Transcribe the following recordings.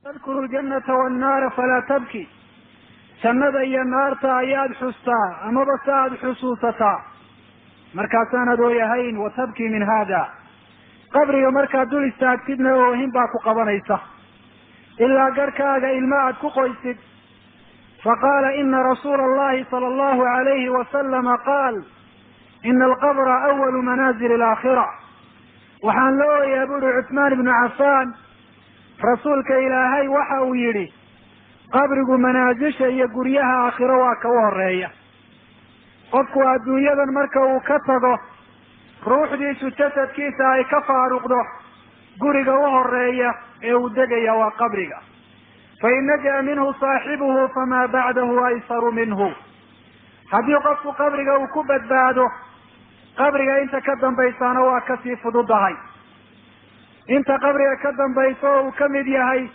تذكر الجنة والنار فلا تبكي جنة iyo naarta ayaad xustaa amaba saad xusuusataa markaasaanad ooyahayn watabki min hada qabriga markaad dul istaagtidna oohin baa ku qabanaysa ilaa garhkaaga ilma aad ku qoysid faqaala ina rasuula allahi sala allahu alayhi wasalama qaal ina alqabra awalu manaazil alaakhira waxaan la ooyaa buuri cuthmaan ibnu cafaan rasuulka ilaahay waxa uu yidhi qabrigu manaasisha iyo guryaha aakhiro waa ka u horeeya qofku adduunyadan marka uu ka tago ruuxdiisu jasadkiisa ay ka faaruqdo guriga u horeeya ee uu degaya waa qabriga fain naja minhu saaxibuhu famaa bacdahu aysaru minhu haddii qofku qabriga uu ku badbaado qabriga inta ka dambaysaana waa kasii fududahay inta qabriga ka dambaysa oo uu kamid yahay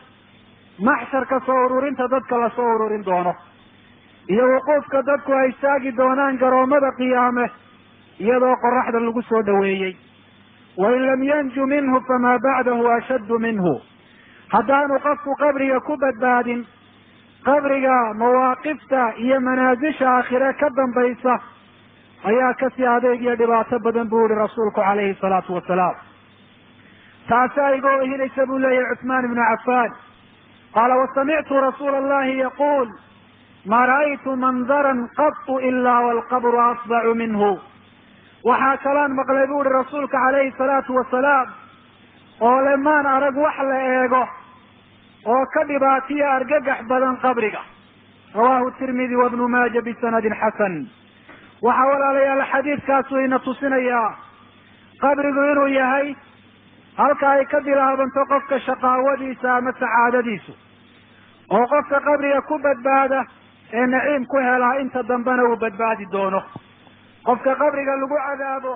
maxsharka soo ururinta dadka lasoo ururin doono iyo wuquufka dadku ay istaagi doonaan garoomada qiyaame iyadoo qoraxda lagu soo dhaweeyey wain lam yanju minhu famaa bacdahu ashaddu minhu haddaanu qofku qabriga ku badbaadin qabriga mawaaqifta iyo manaasisha aakhire ka dambaysa ayaa kasii adeeg iyo dhibaato badan buu yihi rasuulku calayhi salaatu wasalaam taasaa iga ohinaysa buu leeyahay cuthmaan ibnu cafaan qaala wasamictu rasuula allahi yaquul maa ra'aytu mandaran qatu ilaa walqabru asbacu minhu waxaa kalaan maqlay bu uhi rasuulka calayhi salaatu wasalaam oo le maan arag wax la eego oo ka dhibaatiya argagax badan qabriga rawaahu tirmidi wabnu maaja bisanadin xasan waxaa walaalayaal xadiidkaasu ina tusinayaa qabrigu inuu yahay halka ay ka bilaabanto qofka shaqaawadiisa ama sacaadadiisu oo qofka qabriga ku badbaada ee naciim ku helaa inta dambena uu badbaadi doono qofka qabriga lagu cadaabo